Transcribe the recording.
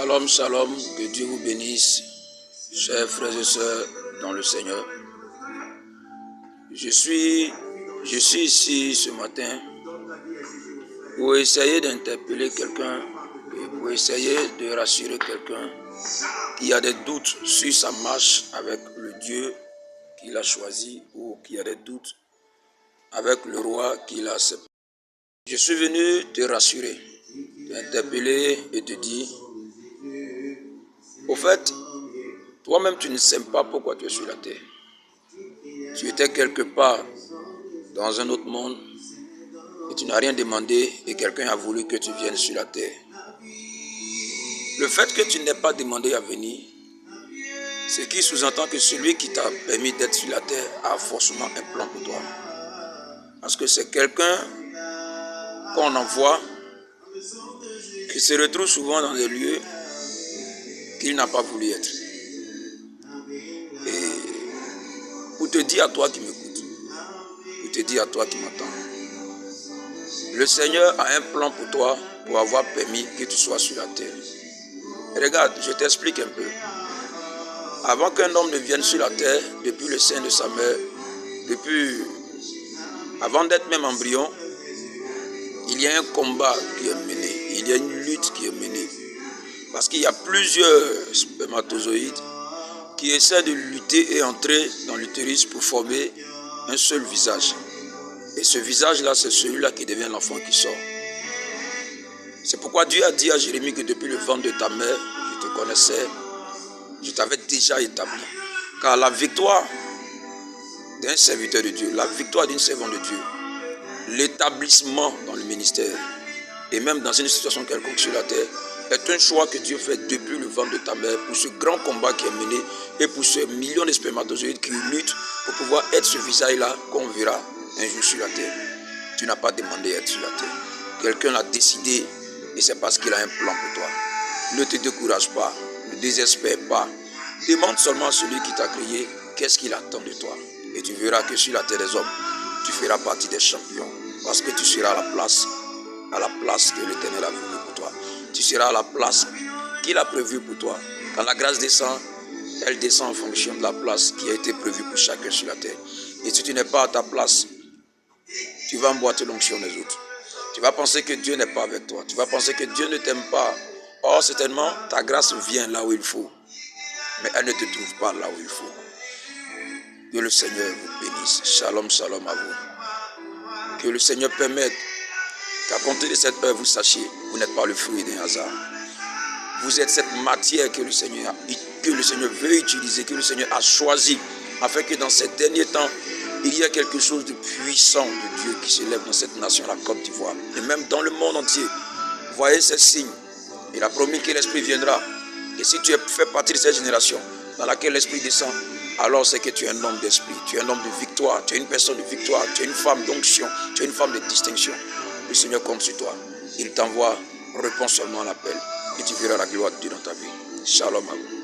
Shalom, shalom, que Dieu vous bénisse, chers frères et sœurs dans le Seigneur. Je suis ici ce matin pour essayer d'interpeller quelqu'un et pour essayer de rassurer quelqu'un qui a des doutes sur sa marche avec le Dieu qu'il a choisi ou qui a des doutes avec le roi qu'il a accepté. Je suis venu te rassurer, t'interpeller et te dire, au fait, toi-même tu ne sais pas pourquoi tu es sur la terre. Tu étais quelque part dans un autre monde et tu n'as rien demandé et quelqu'un a voulu que tu viennes sur la terre. Le fait que tu n'aies pas demandé à venir, ce qui sous-entend que celui qui t'a permis d'être sur la terre a forcément un plan pour toi. Parce que c'est quelqu'un qu'on envoie qui se retrouve souvent dans des lieux qu'il n'a pas voulu être. Et pour te dire à toi qui m'écoutes, pour te dire à toi qui m'entends, le Seigneur a un plan pour toi pour avoir permis que tu sois sur la terre. Regarde, je t'explique un peu. Avant qu'un homme ne vienne sur la terre, depuis le sein de sa mère, avant d'être même embryon, il y a un combat qui est mené, il y a une lutte qui est menée. Parce qu'il y a plusieurs spermatozoïdes qui essaient de lutter et entrer dans l'utérus pour former un seul visage. Et ce visage-là, c'est celui-là qui devient l'enfant qui sort. C'est pourquoi Dieu a dit à Jérémie que depuis le ventre de ta mère, je te connaissais, je t'avais déjà établi. Car la victoire d'un serviteur de Dieu, la victoire d'une servante de Dieu, l'établissement dans le ministère et même dans une situation quelconque sur la terre est un choix que Dieu fait depuis le ventre de ta mère pour ce grand combat qui est mené et pour ce million de spermatozoïdes qui luttent pour pouvoir être ce visage-là qu'on verra un jour sur la terre. Tu n'as pas demandé à être sur la terre. Quelqu'un l'a décidé et c'est parce qu'il a un plan pour toi. Ne te décourage pas, ne désespère pas. Demande seulement à celui qui t'a créé qu'est-ce qu'il attend de toi. Et tu verras que sur la terre des hommes, tu feras partie des champions. Parce que tu seras à la place que l'Éternel a voulu pour toi. Tu seras à la place qu'il a prévue pour toi. Quand la grâce descend, elle descend en fonction de la place qui a été prévue pour chacun sur la terre. Et si tu n'es pas à ta place, tu vas emboîter l'onction des autres. Tu vas penser que Dieu n'est pas avec toi. Tu vas penser que Dieu ne t'aime pas. Or, certainement, ta grâce vient là où il faut. Mais elle ne te trouve pas là où il faut. Que le Seigneur vous bénisse. Shalom, shalom à vous. Que le Seigneur permette qu'à compter de cette heure, vous sachiez, vous n'êtes pas le fruit d'un hasard. Vous êtes cette matière que le Seigneur veut utiliser, que le Seigneur a choisi, afin que dans ces derniers temps, il y a quelque chose de puissant de Dieu qui se lève dans cette nation, la Côte d'Ivoire, et même dans le monde entier. Voyez ces signes. Il a promis que l'Esprit viendra. Et si tu fais partie de cette génération dans laquelle l'Esprit descend, alors c'est que tu es un homme d'esprit, tu es un homme de victoire, tu es une personne de victoire, tu es une femme d'onction, tu es une femme de distinction. Le Seigneur compte sur toi. Il t'envoie, réponds seulement à l'appel et tu verras la gloire de Dieu dans ta vie. Shalom à vous.